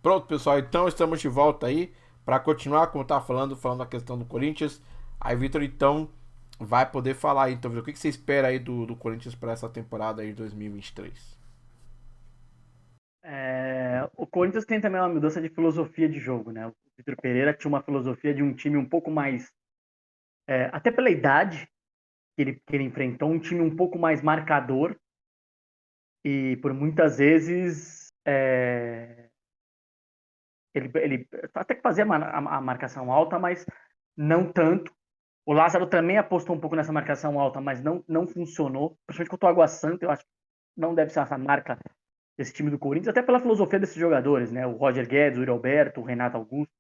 Pronto, pessoal, então estamos de volta aí para continuar, como tá falando da questão do Corinthians. Aí, Vitor, então vai poder falar aí. Então, Vitor, o que você espera aí do Corinthians para essa temporada aí de 2023? O Corinthians tem também uma mudança de filosofia de jogo, né? O Vitor Pereira tinha uma filosofia de um time um pouco mais, até pela idade que ele enfrentou, um time um pouco mais marcador e por muitas vezes ele até que fazia a marcação alta, mas não tanto. O Lázaro também apostou um pouco nessa marcação alta, mas não funcionou, principalmente contra o Água Santa. Eu acho que não deve ser essa marca desse time do Corinthians, até pela filosofia desses jogadores, né? O Roger Guedes, o Yuri Alberto, o Renato Augusto.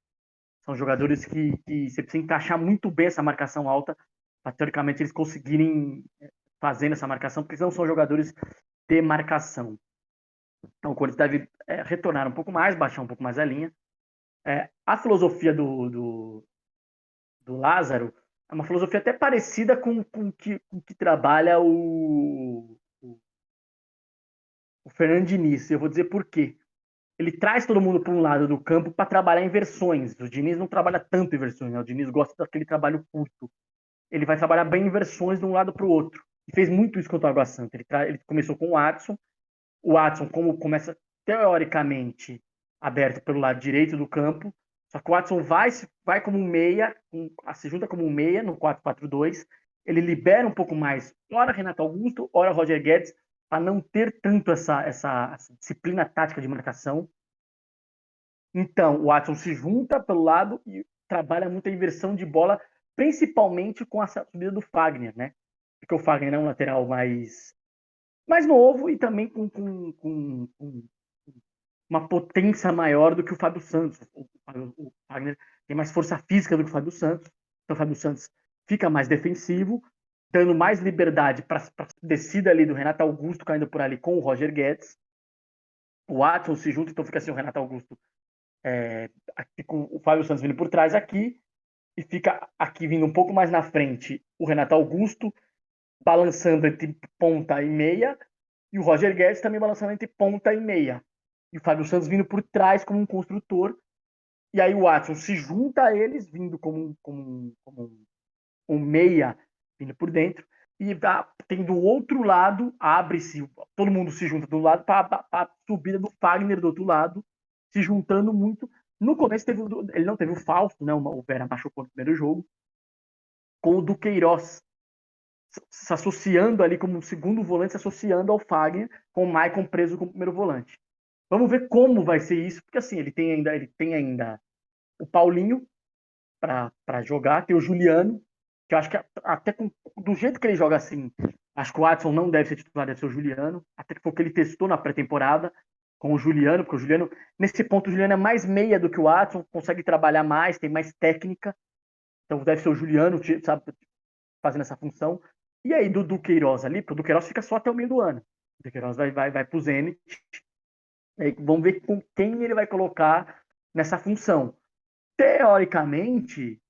São jogadores que você precisa encaixar muito bem essa marcação alta para, teoricamente, eles conseguirem fazendo essa marcação, porque eles não são jogadores de marcação. Então o Corinthians deve retornar um pouco mais, baixar um pouco mais a linha. A filosofia do Lázaro é uma filosofia até parecida com que trabalha o Fernando Diniz. Eu vou dizer por quê. Ele traz todo mundo para um lado do campo para trabalhar em versões. O Diniz não trabalha tanto em versões, né? O Diniz gosta daquele trabalho curto. Ele vai trabalhar bem em versões de um lado para o outro. E fez muito isso contra o Água Santa. Ele começou com o Watson como começa teoricamente aberto pelo lado direito do campo, só que o Watson vai como um meia, se junta como um meia no 4-4-2, ele libera um pouco mais, ora Renato Augusto, ora Roger Guedes, para não ter tanto essa disciplina tática de marcação. Então, o Watson se junta pelo lado e trabalha muito a inversão de bola, principalmente com a subida do Fagner, né? Porque o Fagner é um lateral mais novo e também com uma potência maior do que o Fábio Santos. O Fagner tem mais força física do que o Fábio Santos. Então o Fábio Santos fica mais defensivo, dando mais liberdade para a descida ali do Renato Augusto caindo por ali com o Roger Guedes. O Watson se junta, então fica assim o Renato Augusto aqui com o Fábio Santos vindo por trás aqui, e fica aqui vindo um pouco mais na frente o Renato Augusto, balançando entre ponta e meia, e o Roger Guedes também balançando entre ponta e meia. E o Fábio Santos vindo por trás como um construtor. E aí o Watson se junta a eles, vindo como um meia, vindo por dentro. E tem do outro lado, abre-se, todo mundo se junta do lado para a subida do Fagner do outro lado, se juntando muito. No começo ele não teve o Fausto, né? O Vera machucou no primeiro jogo, com o Duqueiroz se associando ali como um segundo volante, se associando ao Fagner, com o Maicon preso como primeiro volante. Vamos ver como vai ser isso, porque assim, ele tem ainda o Paulinho para jogar, tem o Juliano, que eu acho que até do jeito que ele joga assim, acho que o Watson não deve ser titular, deve ser o Juliano, até que foi o que ele testou na pré-temporada com o Juliano, porque o Juliano, nesse ponto, o Juliano é mais meia do que o Watson, consegue trabalhar mais, tem mais técnica, então deve ser o Juliano, sabe, fazendo essa função. E aí do Duqueiroz ali, porque o Duqueiroz fica só até o meio do ano. O Duqueiroz vai pro Zenit. Vamos ver com quem ele vai colocar nessa função. Teoricamente,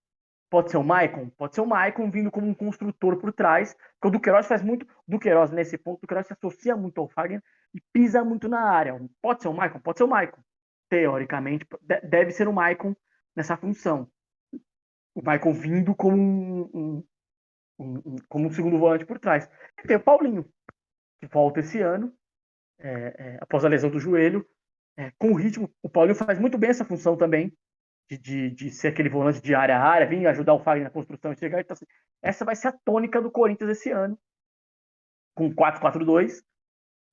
pode ser o Maicon? Pode ser o Maicon vindo como um construtor por trás, porque o Duqueiroz faz muito. O Duqueiroz, nesse ponto, o Duqueiroz se associa muito ao Fagner e pisa muito na área. Pode ser o Maicon? Pode ser o Maicon. Teoricamente, deve ser o Maicon nessa função. O Maicon vindo como um segundo volante por trás. E tem o Paulinho, que volta esse ano, após a lesão do joelho, com o ritmo. O Paulinho faz muito bem essa função também, de ser aquele volante de área a área, vir ajudar o Fagner na construção e chegar. Então, assim, essa vai ser a tônica do Corinthians esse ano, com 4-4-2,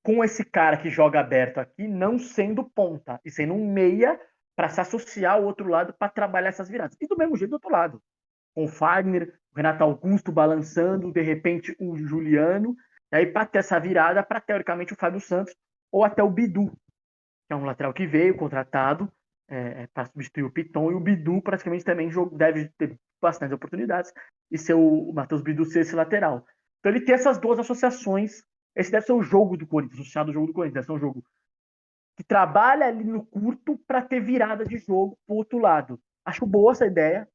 com esse cara que joga aberto aqui, não sendo ponta, e sendo um meia para se associar ao outro lado para trabalhar essas viradas. E do mesmo jeito do outro lado, com o Fagner, o Renato Augusto balançando, de repente o Juliano, e aí para ter essa virada, para teoricamente o Fábio Santos, ou até o Bidu, que é um lateral que veio contratado para substituir o Piton, e o Bidu praticamente também deve ter bastante oportunidades, e ser o Matheus Bidu ser esse lateral. Então ele tem essas duas associações. Esse deve ser o jogo do Corinthians, associado ao jogo do Corinthians, deve ser um jogo que trabalha ali no curto para ter virada de jogo pro outro lado. Acho boa essa ideia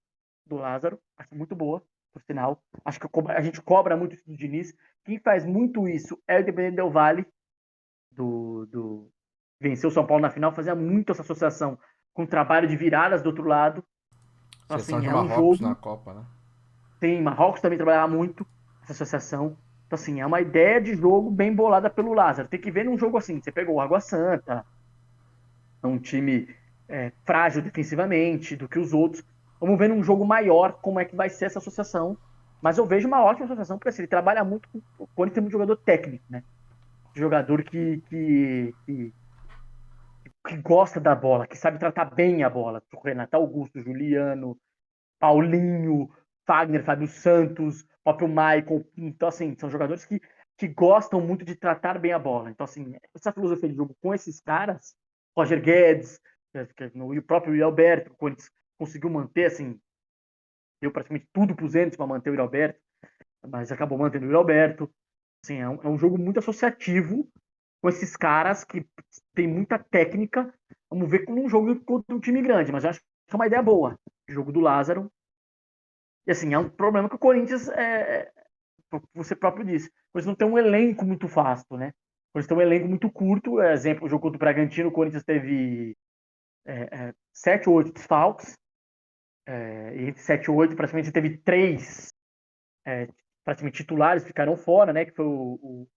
do Lázaro, acho muito boa, por sinal. Acho que a gente cobra muito isso do Diniz. Quem faz muito isso é o Independente Del Valle, do venceu o São Paulo na final, fazia muito essa associação com trabalho de viradas do outro lado. Então, Seleção assim, de é um Marrocos na jogo. Copa, né? Tem Marrocos também trabalhava muito essa associação. Então, assim, é uma ideia de jogo bem bolada pelo Lázaro. Tem que ver num jogo assim. Você pegou o Água Santa, é um time frágil defensivamente do que os outros. Vamos ver num jogo maior como é que vai ser essa associação. Mas eu vejo uma ótima associação, porque assim, ele trabalha muito com o Corinthians tem um jogador técnico, né? Jogador que gosta da bola, que sabe tratar bem a bola. O Renato Augusto, Juliano, Paulinho, Fagner, Fábio Santos, próprio Michael. Então, assim, são jogadores que gostam muito de tratar bem a bola. Então, assim, essa filosofia de jogo com esses caras, Roger Guedes, e o próprio Yuri Alberto, o Corinthians conseguiu manter, assim, deu praticamente tudo para os Zenit para manter o Yuri Alberto, mas acabou mantendo o Yuri Alberto. Assim, é um jogo muito associativo com esses caras que tem muita técnica. Vamos ver como um jogo contra um time grande, mas eu acho que é uma ideia boa. O jogo do Lázaro. E assim, é um problema que o Corinthians, você próprio disse, o Corinthians não tem um elenco muito vasto, né? O Corinthians tem um elenco muito curto. Exemplo, o jogo contra o Bragantino, o Corinthians teve 7 ou 8 desfalques. E entre 7 e 8, praticamente teve 3 praticamente titulares ficaram fora, né? Que foi o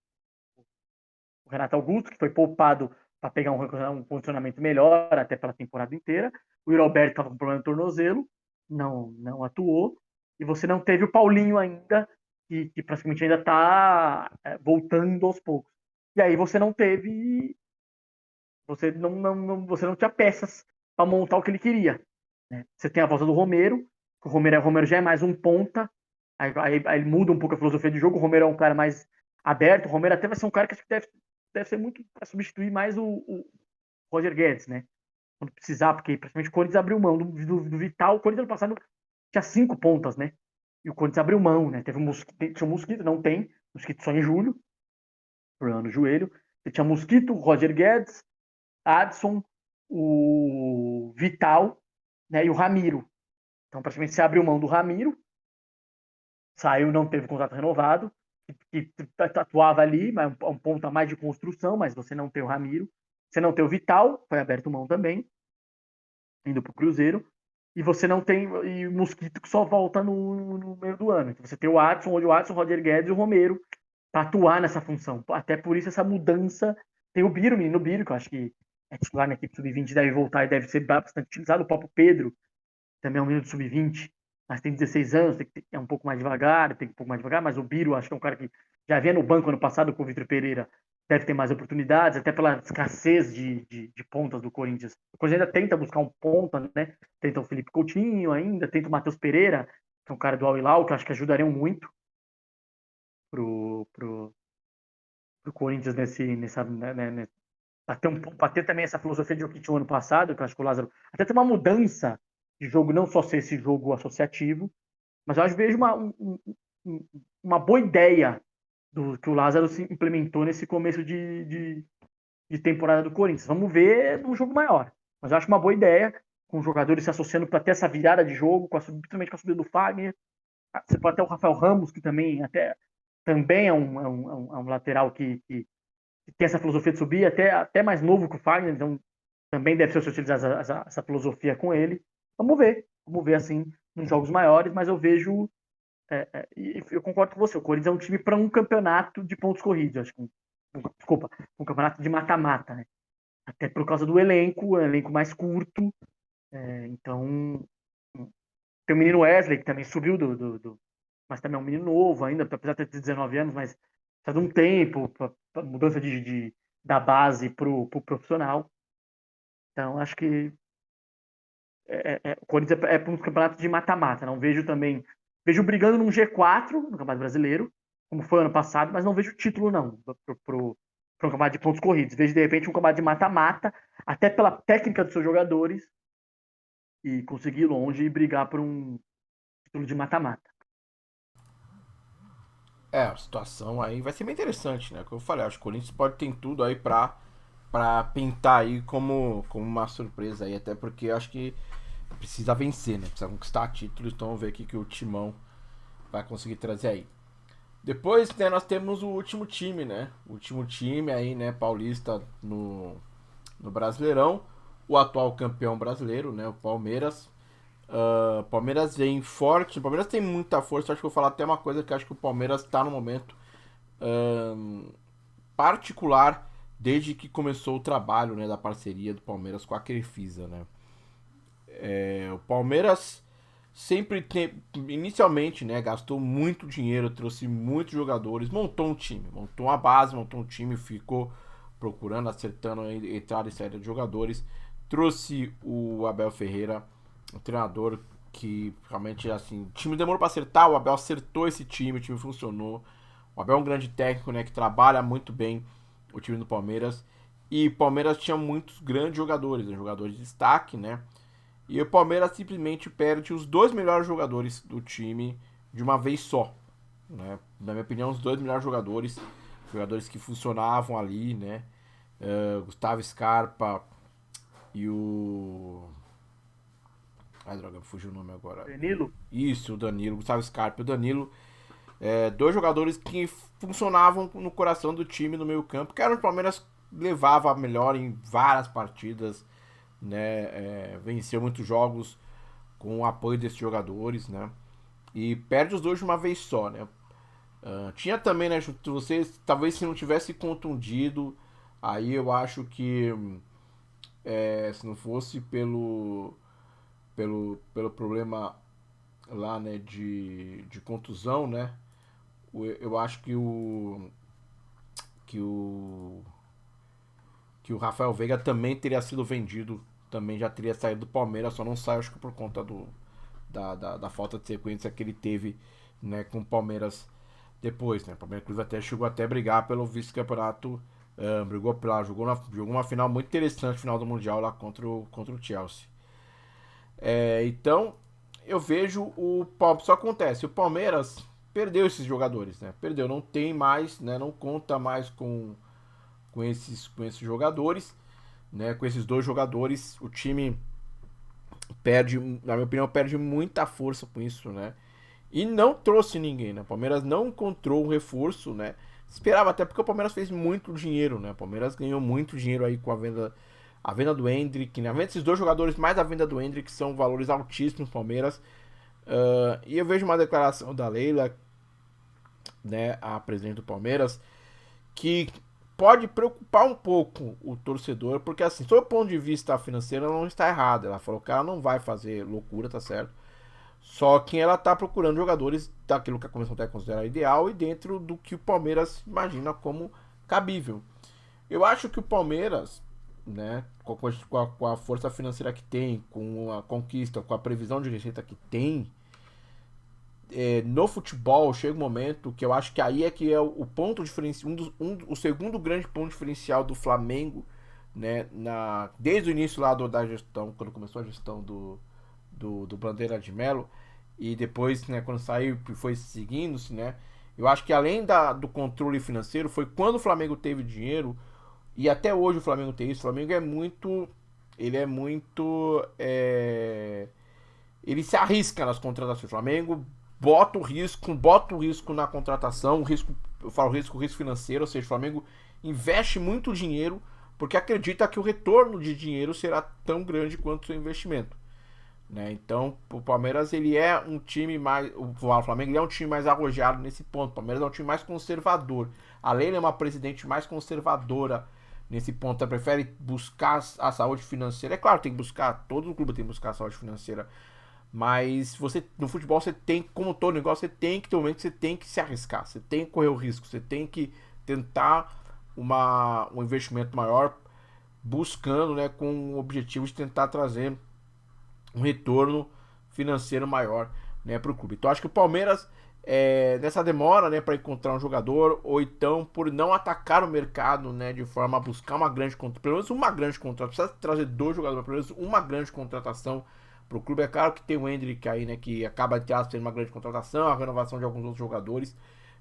Renato Augusto, que foi poupado para pegar um condicionamento melhor até pela temporada inteira. O Yuri Alberto estava com problema no tornozelo, não atuou. E você não teve o Paulinho ainda, que praticamente ainda está voltando aos poucos. E aí você não teve. Você não tinha peças para montar o que ele queria. Né? Você tem a volta do Romero, o Romero já é mais um ponta, aí muda um pouco a filosofia de jogo. O Romero é um cara mais aberto. O Romero até vai ser um cara que acho que deve ser muito para substituir mais o Roger Guedes, né? Quando precisar, porque praticamente o Corinthians abriu mão do Vital. O Corinthians ano passado tinha 5 pontas, né? E o Corinthians abriu mão, né? Teve um mosquito, tinha um mosquito, não tem. Mosquito só em julho, problema no joelho. Você tinha mosquito, Roger Guedes, Adson, o Vital, né? E o Ramiro. Então, praticamente, você abriu mão do Ramiro, saiu, não teve contrato renovado, que atuava ali, mas um ponto a mais de construção, mas você não tem o Ramiro. Você não tem o Vital, foi aberto mão também, indo para o Cruzeiro. E você não tem. E o Mosquito que só volta no meio do ano. Então você tem o Adson, onde o Adson, o Roger Guedes e o Romero para atuar nessa função. Até por isso essa mudança. Tem o Biro, o menino Biro, que eu acho que é titular na equipe sub-20, deve voltar e deve ser bastante utilizado. O próprio Pedro, também é um menino de sub-20, mas tem 16 anos, é um pouco mais devagar, tem um pouco mais devagar, mas o Biro, acho que é um cara que já vinha no banco ano passado com o Vitor Pereira, deve ter mais oportunidades, até pela escassez de pontas do Corinthians. O Corinthians ainda tenta buscar um ponta, né? Tenta o Felipe Coutinho ainda, tenta o Matheus Pereira, que é um cara do Al Hilal, que eu acho que ajudariam muito pro Corinthians para ter também essa filosofia de jogo que tinha o ano passado, que eu acho que o Lázaro até tem uma mudança de jogo, não só ser esse jogo associativo, mas eu acho que vejo uma boa ideia do que o Lázaro se implementou nesse começo de temporada do Corinthians. Vamos ver num jogo maior. Mas eu acho uma boa ideia, com os jogadores se associando para ter essa virada de jogo, principalmente com a subida do Fagner. Você pode ter o Rafael Ramos, que também é um lateral que tem essa filosofia de subir, até mais novo que o Fagner, então também deve ser utilizar essa filosofia com ele. Vamos ver assim nos jogos maiores, mas eu vejo e eu concordo com você, o Corinthians é um time para um campeonato de pontos corridos, acho que desculpa, um campeonato de mata-mata, né? Até por causa do elenco, elenco mais curto, então tem o menino Wesley que também subiu mas também é um menino novo ainda, apesar de ter 19 anos, mas precisa de um tempo para mudança da base pro profissional. Então acho que o Corinthians é para um campeonato de mata-mata. Não vejo também. Vejo brigando num G4 no Campeonato Brasileiro, como foi ano passado, mas não vejo título, não, para um campeonato de pontos corridos. Vejo, de repente, um campeonato de mata-mata, até pela técnica dos seus jogadores, e conseguir ir longe e brigar por um título de mata-mata. A situação aí vai ser bem interessante, né? Como eu falei, acho que o Corinthians pode ter tudo aí pra pintar aí como uma surpresa aí, até porque acho que precisa vencer, né? Precisa conquistar títulos, então vamos ver o que o Timão vai conseguir trazer aí. Depois, né, nós temos o último time, né? O último time aí, né, paulista no Brasileirão. o atual campeão brasileiro, né, o Palmeiras. Palmeiras vem forte, o Palmeiras tem muita força. Acho que eu vou falar até uma coisa que acho que o Palmeiras está no momento particular desde que começou o trabalho, né, da parceria do Palmeiras com a Crefisa, né. O Palmeiras sempre tem, inicialmente, né, gastou muito dinheiro, trouxe muitos jogadores, montou um time, montou uma base, montou um time, ficou procurando, acertando a entrada e saída de jogadores, trouxe o Abel Ferreira, um treinador que realmente, assim, o time demorou para acertar, o Abel acertou esse time, o time funcionou. O Abel é um grande técnico, né, que trabalha muito bem o time do Palmeiras, e o Palmeiras tinha muitos grandes jogadores, né, jogadores de destaque, né, e o Palmeiras simplesmente perde os dois melhores jogadores do time de uma vez só, né? Na minha opinião, os dois melhores jogadores, jogadores que funcionavam ali, né? Gustavo Scarpa e o... Ai, droga, fugiu o nome agora. Danilo? Isso, o Danilo, Gustavo Scarpa e o Danilo. Dois jogadores que funcionavam no coração do time no meio campo, que era o Palmeiras levava melhor em várias partidas, né? Venceu muitos jogos com o apoio desses jogadores, né? E perde os dois de uma vez só, né? Tinha também, né? Vocês talvez se não tivesse contundido, aí eu acho que se não fosse pelo problema lá, né? De contusão, né? Eu acho que o que o Rafael Veiga também teria sido vendido, também já teria saído do Palmeiras, só não saiu, acho que por conta da falta de sequência que ele teve, né, com o Palmeiras depois, né? O Palmeiras inclusive até chegou até a brigar pelo vice-campeonato, jogou uma final muito interessante, final do Mundial lá contra o Chelsea. Então, eu vejo o Palmeiras, só acontece, o Palmeiras perdeu esses jogadores, né? Perdeu, não tem mais, né? Não conta mais com esses jogadores, né? Com esses dois jogadores, o time perde, na minha opinião, perde muita força com isso, né? E não trouxe ninguém, né? O Palmeiras não encontrou um reforço, né? Esperava até porque o Palmeiras fez muito dinheiro, né? O Palmeiras ganhou muito dinheiro aí com a venda do Endrick, né? A venda desses dois jogadores mais a venda do Endrick são valores altíssimos no Palmeiras. E eu vejo uma declaração da Leila, né, a presidente do Palmeiras, que pode preocupar um pouco o torcedor, porque assim, sob o ponto de vista financeiro, ela não está errada. Ela falou que ela não vai fazer loucura, tá certo? Só que ela tá procurando jogadores daquilo que a comissão técnica considera ideal e dentro do que o Palmeiras imagina como cabível. Eu acho que o Palmeiras, né, com a força financeira que tem, com a conquista, com a previsão de receita que tem, no futebol chega um momento que eu acho que aí é que é o ponto diferencial, o segundo grande ponto diferencial do Flamengo, né, desde o início lá da gestão, quando começou a gestão do Bandeira de Melo, e depois, né, quando saiu e foi seguindo-se, né, eu acho que além do controle financeiro, foi quando o Flamengo teve dinheiro, e até hoje o Flamengo tem isso. O Flamengo ele é muito, ele se arrisca nas contratações. O Flamengo bota o risco na contratação, eu falo risco financeiro, ou seja, o Flamengo investe muito dinheiro porque acredita que o retorno de dinheiro será tão grande quanto o seu investimento, né? Então, o Palmeiras ele é um time mais, o Flamengo ele é um time mais arrojado nesse ponto. O Palmeiras é um time mais conservador. A Leila é uma presidente mais conservadora nesse ponto. Ela prefere buscar a saúde financeira. É claro, tem que buscar, todo clube tem que buscar a saúde financeira. Mas no futebol você tem, como todo negócio, você tem que ter um momento que você tem que se arriscar, você tem que correr o risco, você tem que tentar um investimento maior, buscando, né, com o objetivo de tentar trazer um retorno financeiro maior, né, para o clube. Então acho que o Palmeiras, nessa demora, né, para encontrar um jogador, ou então por não atacar o mercado, né, de forma a buscar pelo menos uma grande contratação, precisa trazer dois jogadores, pelo menos uma grande contratação pro clube. É claro que tem o Endrick aí, né, que acaba de ter uma grande contratação, a renovação de alguns outros jogadores,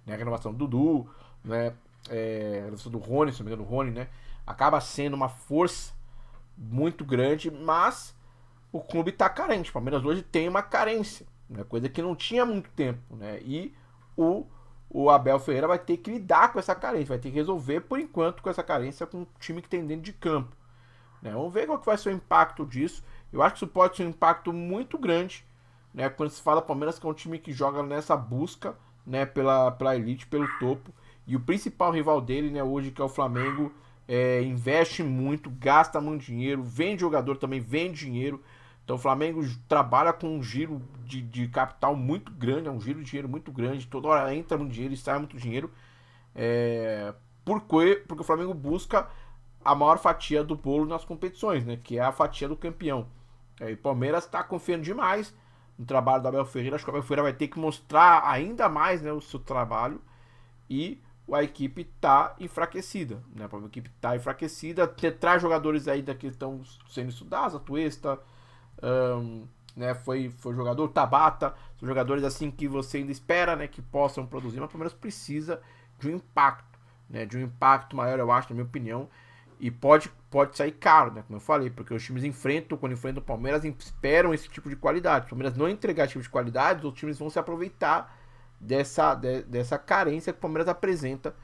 né, a renovação do Dudu, né, a renovação do Rony, se não me engano, do Rony, né, acaba sendo uma força muito grande, mas o clube tá carente. O Palmeiras hoje tem uma carência, né, coisa que não tinha há muito tempo, né, e o Abel Ferreira vai ter que lidar com essa carência, vai ter que resolver por enquanto com essa carência com o time que tem dentro de campo, né? Vamos ver qual que vai ser o impacto disso. Eu acho que isso pode ser um impacto muito grande, né? Quando se fala Palmeiras, que é um time que joga nessa busca, né? Pela elite, pelo topo. E o principal rival dele, né? Hoje, que é o Flamengo, investe muito, gasta muito dinheiro, vende jogador também, vende dinheiro. Então o Flamengo trabalha com um giro de capital muito grande, é um giro de dinheiro muito grande. Toda hora entra muito dinheiro e sai muito dinheiro. É, porque o Flamengo busca a maior fatia do bolo nas competições, né? Que é a fatia do campeão. E o Palmeiras está confiando demais no trabalho do Abel Ferreira. Acho que o Abel Ferreira vai ter que mostrar ainda mais, né, o seu trabalho. E a equipe está enfraquecida, né? A equipe está enfraquecida. Traz jogadores ainda que estão sendo estudados, a Tuesta, né? Foi jogador, Tabata, são jogadores assim que você ainda espera, né, que possam produzir, mas o Palmeiras precisa de um impacto, né, de um impacto maior, eu acho, na minha opinião, e pode sair caro, né, como eu falei, porque os times quando enfrentam o Palmeiras, esperam esse tipo de qualidade. O Palmeiras não entregar esse tipo de qualidade, os times vão se aproveitar dessa carência que o Palmeiras apresenta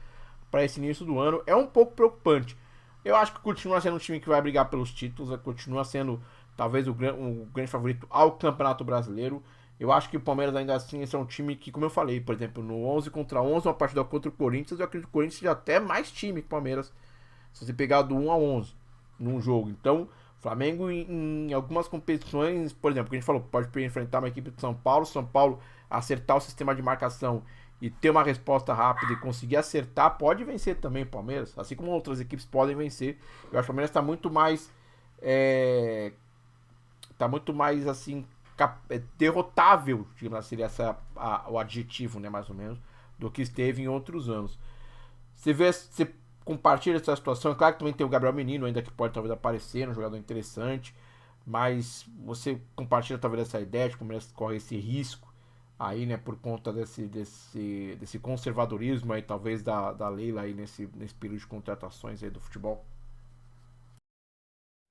para esse início do ano. É um pouco preocupante. Eu acho que continua sendo um time que vai brigar pelos títulos, continua sendo talvez o grande favorito ao Campeonato Brasileiro. Eu acho que o Palmeiras ainda assim é um time que, como eu falei, por exemplo, no 11 contra 11, uma partida contra o Corinthians, eu acredito que o Corinthians seja até mais time que o Palmeiras, se você pegar do 1 a 11 num jogo. Então, o Flamengo em algumas competições, por exemplo, que a gente falou, pode enfrentar uma equipe de São Paulo acertar o sistema de marcação e ter uma resposta rápida e conseguir acertar, pode vencer também o Palmeiras, assim como outras equipes podem vencer. Eu acho que o Palmeiras está muito mais tá muito mais assim derrotável, digamos assim, seria o adjetivo, né, mais ou menos, do que esteve em outros anos. Você compartilha essa situação. É claro que também tem o Gabriel Menino ainda que pode talvez aparecer, um jogador interessante, mas você compartilha talvez essa ideia de que o Palmeiras corre esse risco aí, né, por conta desse conservadorismo aí, talvez da Leila aí nesse período de contratações aí do futebol.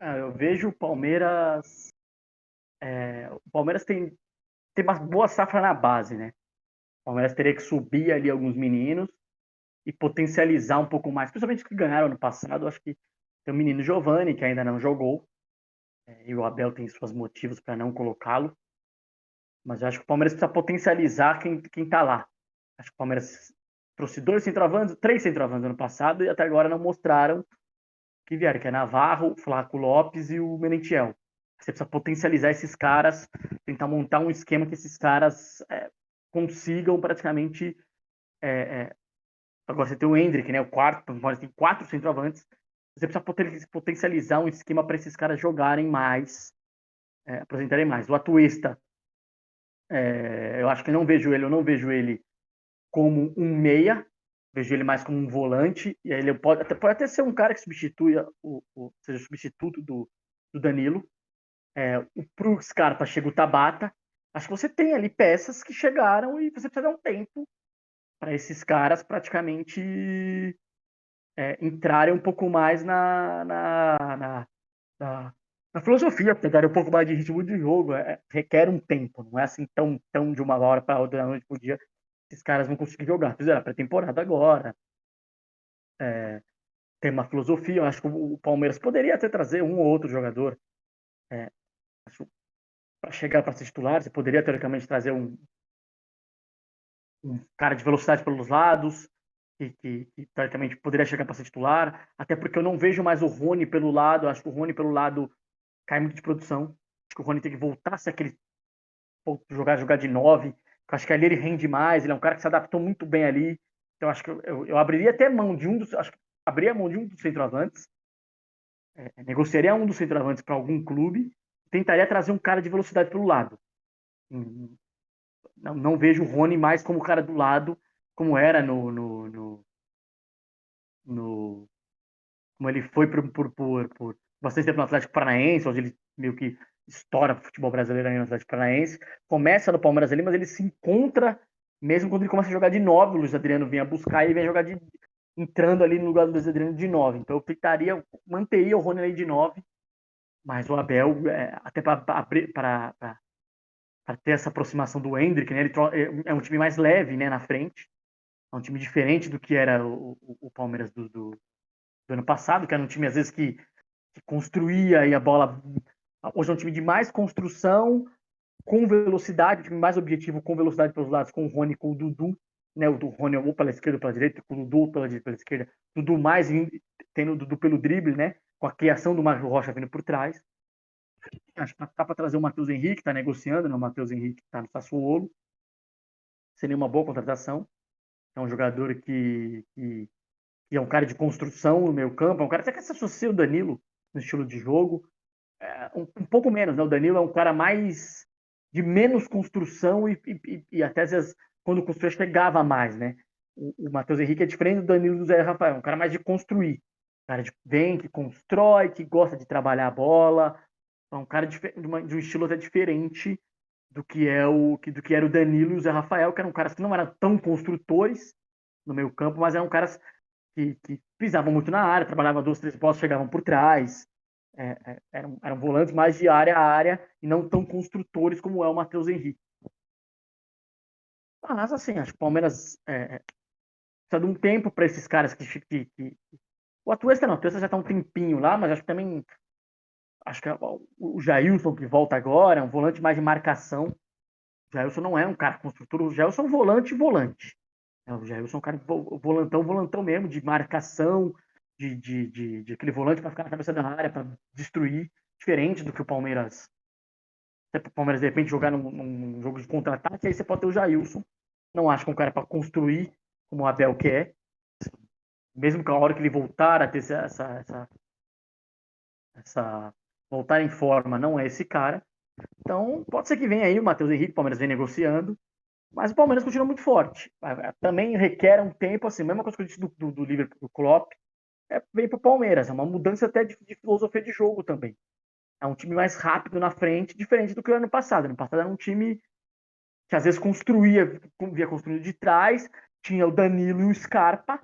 Eu vejo o Palmeiras tem uma boa safra na base, né? O Palmeiras teria que subir ali alguns meninos e potencializar um pouco mais, principalmente os que ganharam ano passado. Acho que tem o menino Giovani, que ainda não jogou, e o Abel tem seus motivos para não colocá-lo, mas eu acho que o Palmeiras precisa potencializar quem tá lá. Acho que o Palmeiras trouxe três centroavantes ano passado e até agora não mostraram que vieram, que é Navarro, o Flaco Lopes e o Merentiel. Você precisa potencializar esses caras, tentar montar um esquema que esses caras consigam praticamente. Agora você tem o Hendrick, né? O quarto, tem 4 centroavantes. Você precisa potencializar um esquema para esses caras jogarem mais, apresentarem mais. O Atuesta, eu acho que eu não vejo ele como um meia, vejo ele mais como um volante, e aí ele pode até ser um cara que substitua seja o substituto do Danilo. Pro Scarpa chega o Tabata. Acho que você tem ali peças que chegaram e você precisa dar um tempo para esses caras praticamente entrarem um pouco mais na, na filosofia, pegarem um pouco mais de ritmo de jogo. Requer um tempo, não é assim tão de uma hora para outra, da noite para o dia, esses caras vão conseguir jogar. Fizeram a pré-temporada agora, tem uma filosofia. Eu acho que o Palmeiras poderia até trazer um ou outro jogador para chegar para ser titular. Você poderia, teoricamente, trazer um cara de velocidade pelos lados, que teoricamente poderia chegar para ser titular, até porque eu não vejo mais o Rony pelo lado. Eu acho que o Rony pelo lado cai muito de produção. Acho que o Rony tem que voltar a ser aquele jogar de 9. Eu acho que ali ele rende mais, ele é um cara que se adaptou muito bem ali. Então acho que eu abriria até mão de acho que abriria mão de um dos centroavantes, negociaria um dos centroavantes para algum clube, tentaria trazer um cara de velocidade pelo lado. Não vejo o Rony mais como o cara do lado, como era no como ele foi por bastante tempo no Atlético Paranaense, onde ele meio que estoura o futebol brasileiro aí no Atlético Paranaense. Começa no Palmeiras ali, mas ele se encontra mesmo quando ele começa a jogar de 9. O Luiz Adriano vinha buscar e ele vem jogar entrando ali no lugar do Luiz Adriano de 9. Então eu manteria o Rony ali de 9, mas o Abel, até para ter essa aproximação do Hendrick, né? Ele é um time mais leve, né, na frente. É um time diferente do que era o Palmeiras do ano passado, que era um time, às vezes, que que construía aí a bola. Hoje é um time de mais construção, com velocidade, um time mais objetivo, com velocidade pelos lados, com o Rony e com o Dudu, né? O Rony ou pela esquerda ou pela direita, com o Dudu pela direita pela esquerda, Dudu mais tendo o Dudu pelo drible, né? Com a criação do Marco Rocha vindo por trás. Acho que tá para trazer o Matheus Henrique, tá negociando, né? O Matheus Henrique tá no Sassuolo. Seria uma boa contratação. É um jogador que é um cara de construção no meio campo, é um cara até que se associa o Danilo no estilo de jogo. Um pouco menos, né? O Danilo é um cara mais de menos construção e até às vezes quando construía chegava mais, né? O Matheus Henrique é diferente do Danilo e do Zé Rafael, um cara mais de construir. Um cara de vem, que constrói, que gosta de trabalhar a bola. É um cara de um estilo até diferente do que era o Danilo e o Zé Rafael, que eram caras que não eram tão construtores no meio campo, mas eram caras que pisavam muito na área, trabalhavam 2, 3 postos, chegavam por trás. Eram volantes mais de área a área e não tão construtores como é o Matheus Henrique. Mas, assim, acho que o Palmeiras precisa de um tempo para esses caras O Atuesta não, o Atuesta já está um tempinho lá, mas acho que também. Acho que o Jailson que volta agora, é um volante mais de marcação. O Jailson não é um cara construtor, o Jailson é um volante. O Jailson é um cara volantão mesmo, de marcação, de aquele volante para ficar na cabeça da área, para destruir, diferente do que o Palmeiras. Até o Palmeiras, de repente, jogar num jogo de contra-ataque, aí você pode ter o Jailson. Não acho que é um cara para construir, como o Abel quer. Mesmo que a hora que ele voltar a ter essa voltar em forma, não é esse cara. Então, pode ser que venha aí o Matheus Henrique, o Palmeiras vem negociando. Mas o Palmeiras continua muito forte. Também requer um tempo, assim, mesma coisa que eu disse do Liverpool, do Klopp, vem para o Palmeiras. É uma mudança até de filosofia de jogo também. É um time mais rápido na frente, diferente do que o ano passado. Ano passado era um time que às vezes via construindo de trás, tinha o Danilo e o Scarpa.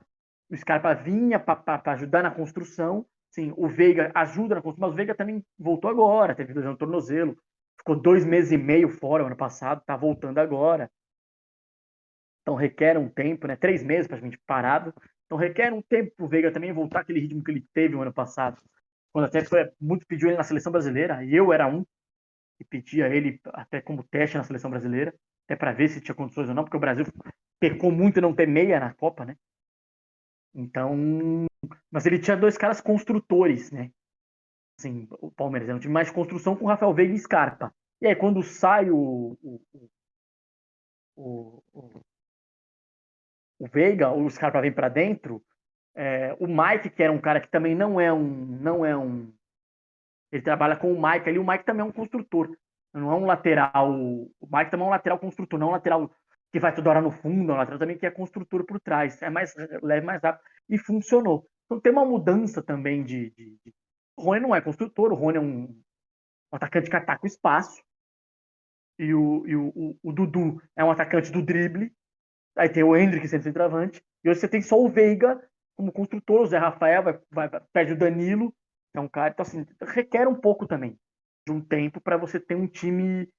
O Scarpa vinha para ajudar na construção. Sim, o Veiga ajuda na construção, mas o Veiga também voltou agora, teve lesão no tornozelo. Ficou 2 meses e meio fora o ano passado, tá voltando agora. Então requer um tempo, né? 3 meses praticamente parado. Então requer um tempo para o Veiga também voltar aquele ritmo que ele teve no ano passado. Quando até foi muito pediu ele na seleção brasileira, e eu era um que pedia ele até como teste na seleção brasileira, até para ver se tinha condições ou não, porque o Brasil pecou muito em não ter meia na Copa, né? Então, mas ele tinha 2 caras construtores, né? Assim, o Palmeiras é um time mais de construção com o Rafael Veiga e Scarpa. E aí, quando sai o, o, o Veiga, o Scarpa vem para dentro, o Mike, que era um cara que também não é um. Ele trabalha com o Mike ali, o Mike também é um construtor. Não é um lateral. O Mike também é um lateral construtor, não é um lateral que vai toda hora no fundo, é um lateral também que é construtor por trás. É mais leve, mais rápido. E funcionou. Então tem uma mudança também O Rony não é construtor, o Rony é um atacante que ataca o espaço. E o Dudu é um atacante do drible. Aí tem o Hendrick sendo centroavante. E hoje você tem só o Veiga como construtor. O Zé Rafael perde o Danilo. É um cara. Então, assim, requer um pouco também de um tempo para você ter um time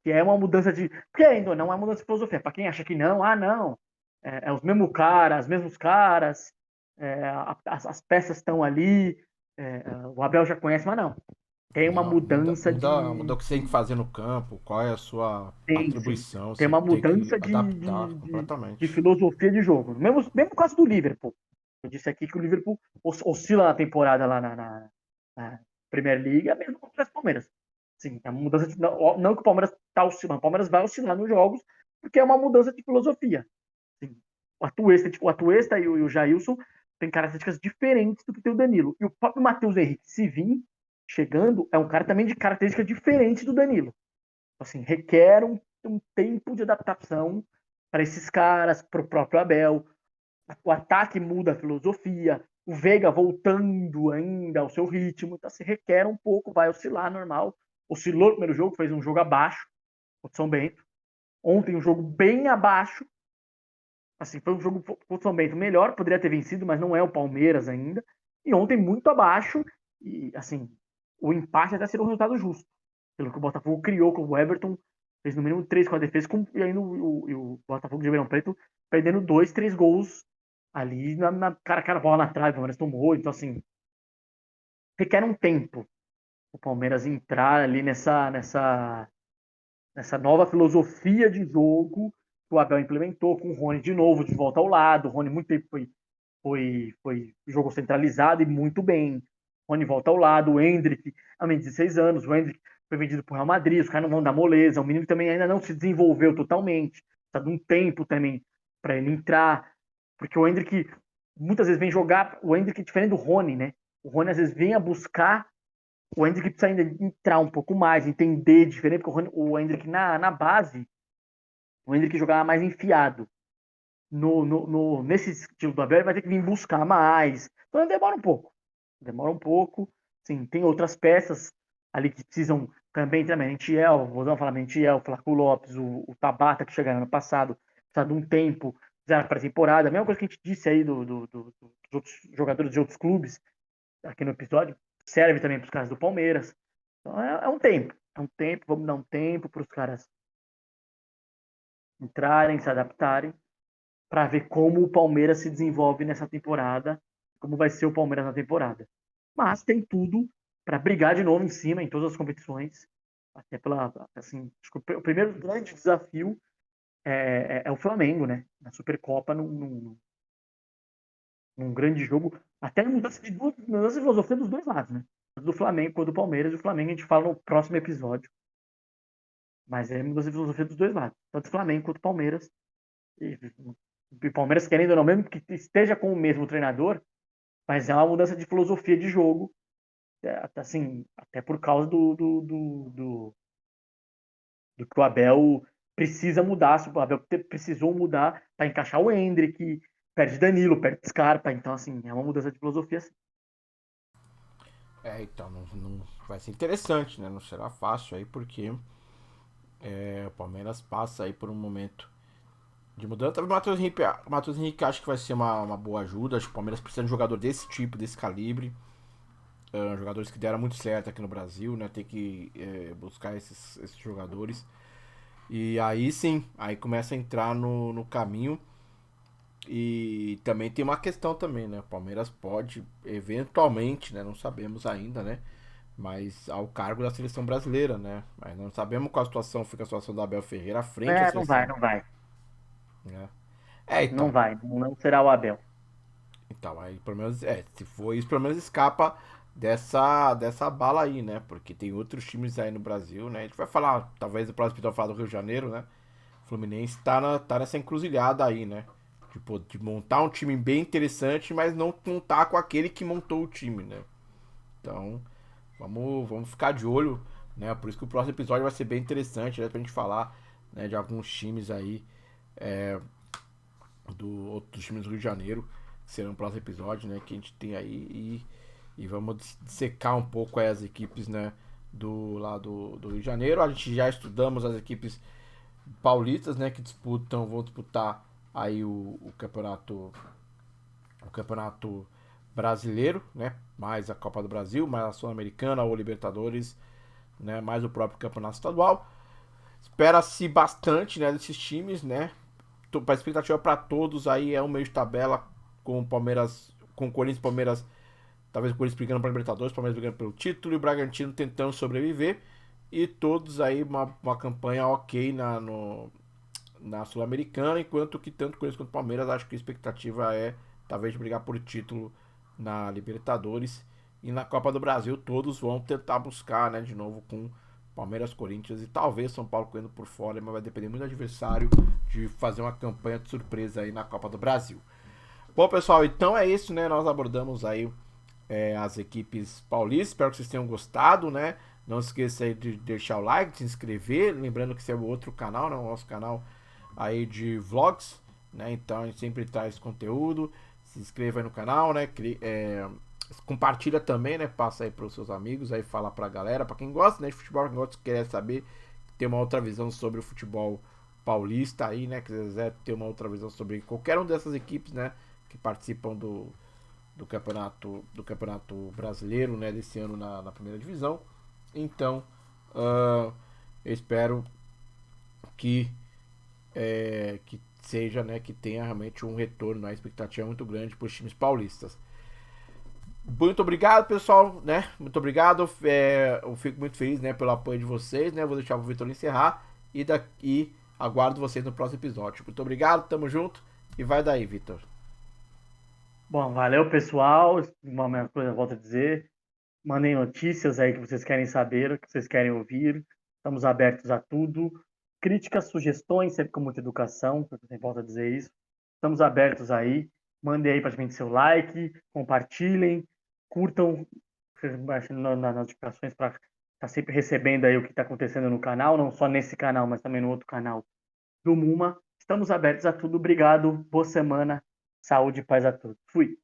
que é uma mudança de. Porque ainda não é uma mudança de filosofia. Para quem acha que não, não. É os mesmos caras, os mesmos caras. As peças estão ali. O Abel já conhece, mas não. Tem uma Não, mudança muda o que você tem que fazer no campo, qual é a sua Sim. atribuição, Tem você uma tem que mudança adaptar completamente. de filosofia de jogo. Mesmo caso do Liverpool. Eu disse aqui que o Liverpool oscila na temporada lá na Premier League, é mesmo contra o Palmeiras. Sim, é uma mudança de. Não que o Palmeiras está oscilando, o Palmeiras vai oscilar nos jogos, porque é uma mudança de filosofia. Sim. O Atuesta e o Jailson têm características diferentes do que tem o Danilo. E o próprio Matheus Henrique, se vir chegando, é um cara também de características diferentes do Danilo. Assim, requer um tempo de adaptação para esses caras, para o próprio Abel. O ataque muda a filosofia, o Veiga voltando ainda ao seu ritmo, então se requer um pouco, vai oscilar normal. Oscilou no primeiro jogo, fez um jogo abaixo contra o São Bento. Ontem um jogo bem abaixo, assim, foi um jogo contra o São Bento melhor, poderia ter vencido, mas não é o Palmeiras ainda. E ontem muito abaixo, e assim, o empate até seria um resultado justo, pelo que o Botafogo criou com o Everton, fez no mínimo 3 com a defesa, e ainda o Botafogo de Ribeirão Preto perdendo 2, 3 gols ali na cara a cara, bola na trave, o Palmeiras tomou, então assim, requer um tempo o Palmeiras entrar ali nessa nova filosofia de jogo que o Abel implementou, com o Rony de novo de volta ao lado. O Rony muito tempo foi jogo centralizado e muito bem. O Rony volta ao lado, o Endrick, há 16 anos, o Endrick foi vendido para o Real Madrid, os caras não vão dar moleza, o menino também ainda não se desenvolveu totalmente, está dando um tempo também para ele entrar, porque o Endrick muitas vezes vem jogar, o Endrick é diferente do Rony, né? O Rony às vezes vem a buscar, o Endrick precisa ainda entrar um pouco mais, entender diferente, porque o Endrick na base, o Endrick jogava mais enfiado. Nesse estilo do Abel, ele vai ter que vir buscar mais. Então demora um pouco. Demora um pouco. Sim, tem outras peças ali que precisam também. Mentiel, vou falar Mentiel, Flaco Lopes, o Tabata, que chegaram no passado, precisa de um tempo, já para a temporada. A mesma coisa que a gente disse aí dos outros jogadores de outros clubes aqui no episódio, serve também para os caras do Palmeiras. Então é um tempo. É um tempo, vamos dar um tempo para os caras entrarem, se adaptarem para ver como o Palmeiras se desenvolve nessa temporada, como vai ser o Palmeiras na temporada. Mas tem tudo para brigar de novo em cima em todas as competições. Até pela, assim, acho que o primeiro grande desafio é o Flamengo, né? Na Supercopa, num grande jogo, até mudança de filosofia dos dois lados, né? Do Flamengo quanto do Palmeiras, e o Flamengo a gente fala no próximo episódio. Mas é mudança de filosofia dos dois lados, tanto do Flamengo quanto do Palmeiras. E o Palmeiras, querendo ou não, mesmo que esteja com o mesmo treinador, mas é uma mudança de filosofia de jogo, assim, até por causa do que o Abel precisa mudar, se o Abel precisou mudar para encaixar o Endrick, perde Danilo, perde Scarpa, então assim, é uma mudança de filosofia. Assim. Então não vai ser interessante, né? Não será fácil aí, porque o Palmeiras passa aí por um momento de mudança. O Matheus Henrique acho que vai ser uma boa ajuda. Acho que o Palmeiras precisa de um jogador desse tipo, desse calibre. Jogadores que deram muito certo aqui no Brasil, né? Tem que buscar esses jogadores. E aí sim, aí começa a entrar no caminho. E também tem uma questão também, né? O Palmeiras pode, eventualmente, né? Não sabemos ainda, né? Mas ao cargo da seleção brasileira, né? Mas não sabemos qual a situação fica a situação da Abel Ferreira à frente da É, não vai, seleção, não vai. né? Não Então. vai, não será o Abel. Então, aí pelo menos, se for isso, pelo menos escapa dessa bala aí, né? Porque tem outros times aí no Brasil, né? A gente vai falar, talvez o próximo episódio falar do Rio de Janeiro, né? O Fluminense tá nessa encruzilhada aí, né? Tipo, de montar um time bem interessante, mas não contar com aquele que montou o time, né? Então, vamos ficar de olho, né? Por isso que o próximo episódio vai ser bem interessante, né? Pra gente falar, né, de alguns times aí, do outros times do Rio de Janeiro, que serão no próximo episódio, né? Que a gente tem aí e vamos dissecar um pouco aí as equipes, né? Do Rio de Janeiro. A gente já estudamos as equipes paulistas, né? Que vão disputar aí o campeonato brasileiro, né? Mais a Copa do Brasil, mais a Sul-Americana ou Libertadores, né? Mais o próprio campeonato estadual. Espera-se bastante, né? Desses times, né? A expectativa para todos aí é um meio de tabela com o Palmeiras, com o Corinthians, Palmeiras, talvez o Corinthians brigando para Libertadores, Palmeiras brigando pelo título e o Bragantino tentando sobreviver e todos aí uma campanha ok na Sul-Americana, enquanto que tanto o Corinthians quanto o Palmeiras acho que a expectativa é talvez de brigar por título na Libertadores e na Copa do Brasil todos vão tentar buscar, né, de novo com Palmeiras, Corinthians e talvez São Paulo correndo por fora, mas vai depender muito do adversário de fazer uma campanha de surpresa aí na Copa do Brasil. Bom, pessoal, então é isso, né? Nós abordamos aí as equipes paulistas. Espero que vocês tenham gostado, né? Não se esqueça aí de deixar o like, de se inscrever. Lembrando que esse é o outro canal, né? O nosso canal aí de vlogs, né? Então a gente sempre traz conteúdo. Se inscreva aí no canal, né? Compartilha também, né? Passa aí para os seus amigos, aí fala pra galera, pra quem gosta, né, de futebol, quem gosta, quer saber, ter uma outra visão sobre o futebol paulista aí, né? Que quiser ter uma outra visão sobre qualquer uma dessas equipes, né? Que participam do campeonato brasileiro, né? Desse ano na primeira divisão. Então, eu espero que que seja, né? Que tenha realmente um retorno, a expectativa é muito grande para os times paulistas. Muito obrigado, pessoal, né? Muito obrigado. Eu fico muito feliz, né, pelo apoio de vocês, né? Vou deixar o Vitor encerrar e aguardo vocês no próximo episódio. Muito obrigado, tamo junto e vai daí, Vitor. Bom, valeu, pessoal. Uma mesma coisa, eu volto a dizer. Mandem notícias aí que vocês querem saber, que vocês querem ouvir. Estamos abertos a tudo. Críticas, sugestões, sempre com muita educação, eu sempre volto a dizer isso. Estamos abertos aí. Mandem aí para a gente seu like, compartilhem, curtam nas notificações para estar sempre recebendo aí o que está acontecendo no canal, não só nesse canal, mas também no outro canal do Muma. Estamos abertos a tudo. Obrigado. Boa semana. Saúde e paz a todos. Fui.